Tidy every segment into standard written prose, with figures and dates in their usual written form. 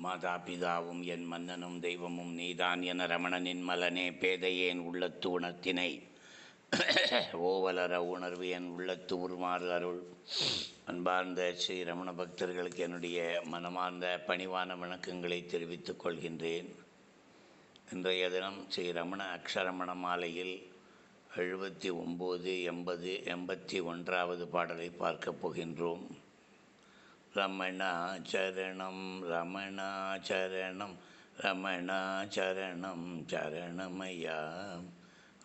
மாதாபிதாவும் என் மன்னனும் தெய்வமும் நீதான் என ரமணனின் மலனே பேதையேன் உள்ளத்து உணர்த்தினை ஓவலர உணர்வு என் உள்ளத்து உருமாறு அருள். அன்பார்ந்த ஸ்ரீ ரமண பக்தர்களுக்கு என்னுடைய மனமார்ந்த பணிவான வணக்கங்களை தெரிவித்துக் கொள்கின்றேன். இன்றைய தினம் ஸ்ரீ ரமண அக்ஷரமண மாலையில் 79, 80, 81வது பாடலை பார்க்கப் போகின்றோம். ரமணாச்சரணம் ரமணாச்சரணம் ரமணாச்சரணம் சரணமையா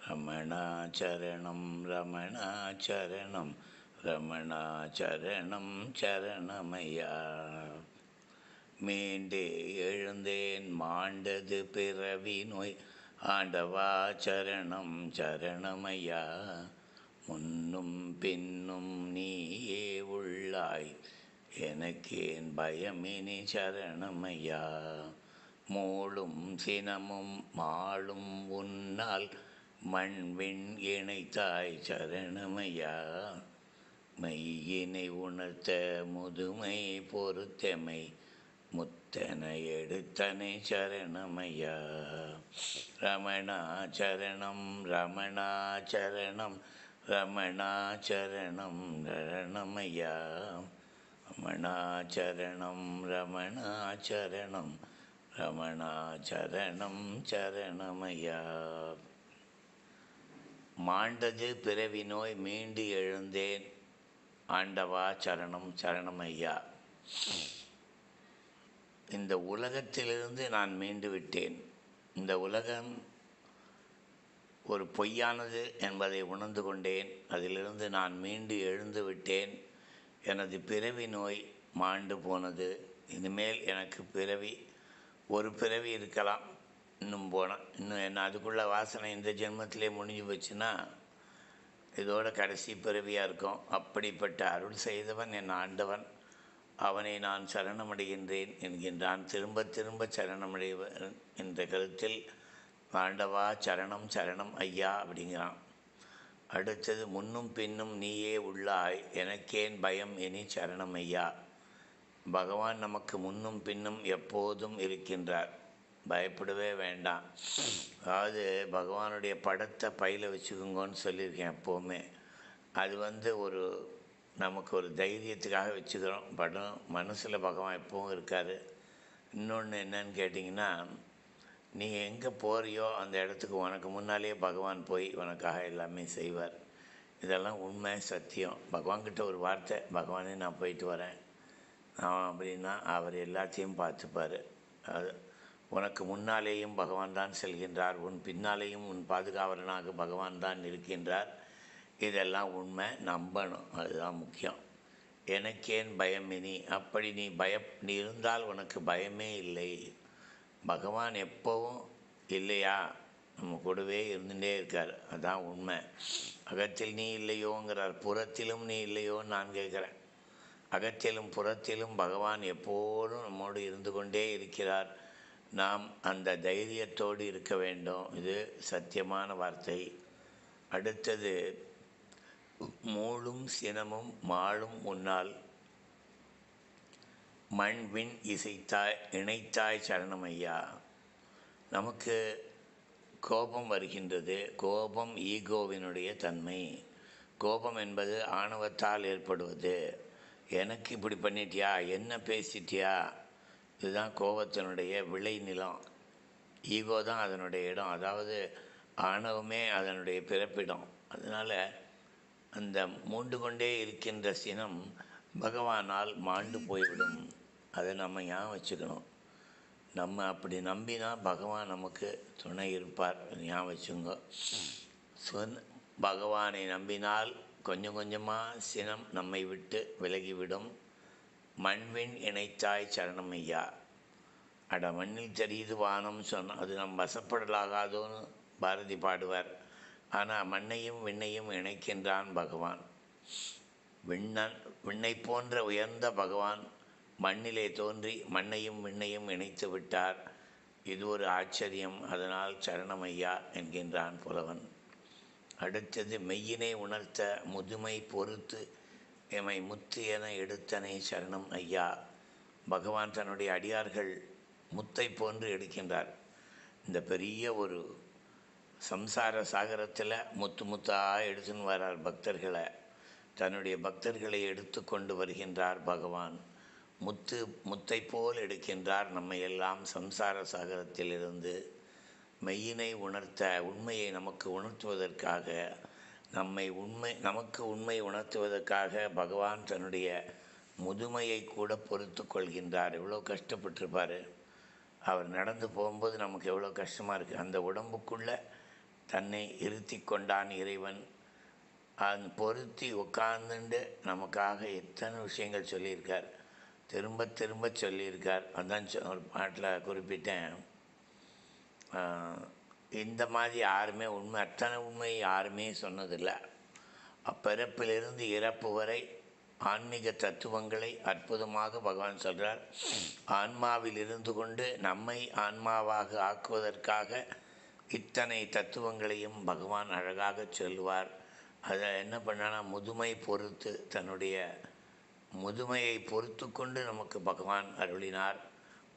ரமணாச்சரணம் ரமணாச்சரணம் ரமணாச்சரணம் சரணமையா. மீண்டே எழுந்தேன் மாண்டது பிறவி நோய் ஆண்டவா சரணம் சரணமையா. முன்னும் பின்னும் நீயே உள்ளாய் எனக்கேன் பயமினி சரணமையா. மூளும் சினமும் மாளும் உன்னால் மண்விண் இணைத்தாய் சரணமையா. மெய்யினை உணர்த்த முதுமை பொறுத்தமை முத்தன எடுத்தனை சரணமையா. ரமணாச்சரணம் ரமணாச்சரணம் ரமணாச்சரணம் சரணமையா. ரமணாச்சரணம் ரமணாச்சரணம் ரமணாச்சரணம் சரணமையா. மாண்டது பிறவி நோய் மீண்டு எழுந்தேன் ஆண்டவா சரணம் சரணமையா. இந்த உலகத்திலிருந்து நான் மீண்டு விட்டேன். இந்த உலகம் ஒரு பொய்யானது என்பதை உணர்ந்து கொண்டேன். அதிலிருந்து நான் மீண்டு எழுந்து விட்டேன். எனது பிறவி நோய் மாண்டு போனது. இனிமேல் எனக்கு ஒரு பிறவி இருக்கலாம். இன்னும் என்ன அதுக்குள்ள வாசனை இந்த ஜென்மத்திலே முடிஞ்சு போச்சுன்னா இதோட கடைசி பிறவியாக இருக்கும். அப்படிப்பட்ட அருள் செய்தவன் என் ஆண்டவன், அவனை நான் சரணமடைகின்றேன் என்கின்றான். திரும்ப திரும்ப சரணமடைவன் என்ற கருத்தில் ஆண்டவா சரணம் சரணம் ஐயா அப்படிங்கிறான். அடுத்தது முன்னும் பின்னும் நீயே உள்ளாய் எனக்கேன் பயம் இனி சரணம் ஐயா. பகவான் நமக்கு முன்னும் பின்னும் எப்போதும் இருக்கின்றார், பயப்படவே வேண்டாம். அதாவது பகவானுடைய படத்தை பையில் வச்சுக்கோங்கன்னு சொல்லியிருக்கேன் எப்போவுமே. அது நமக்கு ஒரு தைரியத்துக்காக வச்சுக்கிறோம். படம் மனசில் பகவான் எப்பவும் இருக்கார். இன்னொன்று என்னன்னு கேட்டிங்கன்னா, நீ எங்கே போகிறியோ அந்த இடத்துக்கு உனக்கு முன்னாலேயே பகவான் போய் உனக்காக எல்லாமே செய்வார். இதெல்லாம் உண்மை சத்தியம். பகவான்கிட்ட ஒரு வார்த்தை, பகவானே நான் போயிட்டு வரேன் அப்படின்னா அவர் எல்லாத்தையும் பார்த்துப்பார். அது உனக்கு முன்னாலேயும் பகவான் தான் செல்கின்றார், உன் பின்னாலேயும் உன் பாதுகாவலனாக பகவான் தான் இருக்கின்றார். இதெல்லாம் உண்மை, நம்பணும், அதுதான் முக்கியம். எனக்கேன் பயம் இனி. அப்படி நீ இருந்தால் உனக்கு பயமே இல்லை. பகவான் எப்போவும் இல்லையா, நம்ம கூடவே இருந்துகிட்டே இருக்கார், அதுதான் உண்மை. அகத்தில் நீ இல்லையோங்கிறார், புறத்திலும் நீ இல்லையோன்னு நான் கேட்குறேன். அகத்திலும் புறத்திலும் பகவான் எப்போதும் நம்மோடு இருந்து கொண்டே இருக்கிறார். நாம் அந்த தைரியத்தோடு இருக்க வேண்டும். இது சத்தியமான வார்த்தை. அடுத்தது மூளும் சினமும் மாளும் உன்னால் மண்விண் இணைத்தாய் சரணமையா. நமக்கு கோபம் வருகின்றது. கோபம் ஈகோவினுடைய தன்மை. கோபம் என்பது ஆணவத்தால் ஏற்படுவது. எனக்கு இப்படி பண்ணிட்டியா, என்ன பேசிட்டியா, இதுதான் கோபத்தினுடைய விளைநிலம். ஈகோ தான் அதனுடைய இடம், அதாவது ஆணவமே அதனுடைய பிறப்பிடம். அதனால் அந்த மூண்டு கொண்டே இருக்கின்ற சினம் பகவானால் மாண்டு போய்விடும். அதை நம்ம ஞாபகம் வச்சுக்கணும். நம்ம அப்படி நம்பினா பகவான் நமக்கு துணை இருப்பார், ஞாபகம் வச்சுங்க. பகவானை நம்பினால் கொஞ்சம் கொஞ்சமாக சினம் நம்மை விட்டு விலகிவிடும். மண்விண் இணைத்தாய் சரணமையா. அட மண்ணில் தெரியுது வானம் சொன்ன அது நம் வசப்படலாகாதோன்னு பாரதி பாடுவார். ஆனால் மண்ணையும் விண்ணையும் இணைக்கின்றான் பகவான். விண்ணை போன்ற உயர்ந்த பகவான் மண்ணிலே தோன்றி மண்ணையும் விண்ணையும் இணைத்து விட்டார். இது ஒரு ஆச்சரியம். அதனால் சரணமையா என்கின்றான் புலவன். அடுத்தது மெய்யினை உணர்த்த முதுமை பொறுத்து எமை முத்து என எடுத்தனை சரணம் ஐயா. பகவான் தன்னுடைய அடியார்கள் முத்தை போன்று எடுக்கின்றார். இந்த பெரிய ஒரு சம்சார சாகரத்தில் முத்து முத்தாக எடுத்துன்னு வரார் பக்தர்களை. தன்னுடைய பக்தர்களை எடுத்து கொண்டு வருகின்றார் பகவான். முத்தை போல் எடுக்கின்றார் நம்மை எல்லாம் சம்சார சாகரத்திலிருந்து. மெய்யினை உணர்த்த, உண்மையை நமக்கு உணர்த்துவதற்காக, நமக்கு உண்மை உணர்த்துவதற்காக பகவான் தன்னுடைய முதுமையை கூட பொறுத்து கொள்கின்றார். எவ்வளோ கஷ்டப்பட்டிருப்பார். அவர் நடந்து போகும்போது நமக்கு எவ்வளோ கஷ்டமாக இருக்குது. அந்த உடம்புக்குள்ளே தன்னை இருத்தி கொண்டான் இறைவன். அது பொருத்தி உட்கார்ந்துண்டு நமக்காக எத்தனை விஷயங்கள் சொல்லியிருக்கார், திரும்ப திரும்ப சொல்லியிருக்கார். அதான் ஒரு பாட்டில் குறிப்பிட்டேன், இந்த மாதிரி யாருமே அத்தனை உண்மை யாருமே சொன்னதில்லை. அப்பிறப்பிலிருந்து இறப்பு வரை ஆன்மீக தத்துவங்களை அற்புதமாக பகவான் சொல்கிறார். ஆன்மாவில் இருந்து கொண்டு நம்மை ஆன்மாவாக ஆக்குவதற்காக இத்தனை தத்துவங்களையும் பகவான் அழகாக சொல்லுவார். அதை என்ன பண்ணான்னா முதுமை பொறுத்து, தன்னுடைய முதுமையை பொறுத்து கொண்டு நமக்கு பகவான் அருளினார்.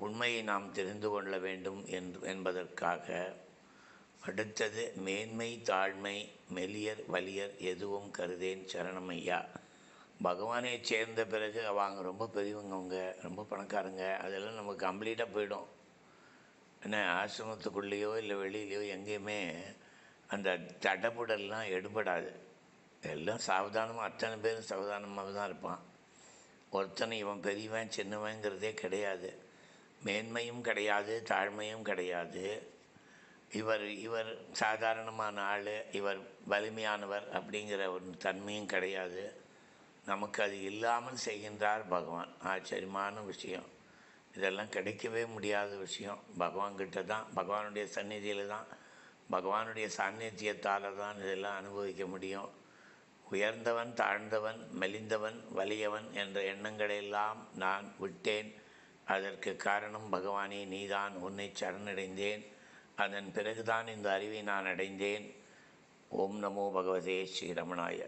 உண்மையை நாம் தெரிந்து கொள்ள வேண்டும் என்பதற்காக. அடுத்தது மேன்மை தாழ்மை மெலியர் வலியர் எதுவும் கருதேன் சரணமையா. பகவானை சேர்ந்த பிறகு அவங்க ரொம்ப பெரியவங்க, அவங்க ரொம்ப பணக்காரங்க, அதெல்லாம் நமக்கு கம்ப்ளீட்டாக போயிடும். ஏன்னா ஆசிரமத்துக்குள்ளேயோ இல்லை வெளியிலையோ எங்கேயுமே அந்த தடபுடல்லாம் எடுபடாது. எல்லாம் சாவதானமாக, அத்தனை பேரும் சாவதானமாக தான் இருப்பான். ஒருத்தனை இவன் பெரியவன் சின்னவங்கிறதே கிடையாது. மேன்மையும் கிடையாது, தாழ்மையும் கிடையாது. இவர் சாதாரணமான ஆள், இவர் வலிமையானவர் அப்படிங்கிற ஒரு தன்மையும் கிடையாது. நமக்கு அது இல்லாமல் செய்கின்றார் பகவான். ஆச்சரியமான விஷயம். இதெல்லாம் கிடைக்கவே முடியாத விஷயம். பகவான்கிட்ட தான், பகவானுடைய சந்நிதியில் தான், பகவானுடைய சாநித்தியத்தால் தான் இதெல்லாம் அனுபவிக்க முடியும். உயர்ந்தவன் தாழ்ந்தவன் மெலிந்தவன் வலியவன் என்ற எண்ணங்களெல்லாம் நான் விட்டேன். அதற்கு காரணம் பகவானே நீதான். உன்னை சரணடைந்தேன். அதன் பிறகுதான் இந்த அறிவை நான் அடைந்தேன். ஓம் நமோ பகவதே ஸ்ரீரமணாய.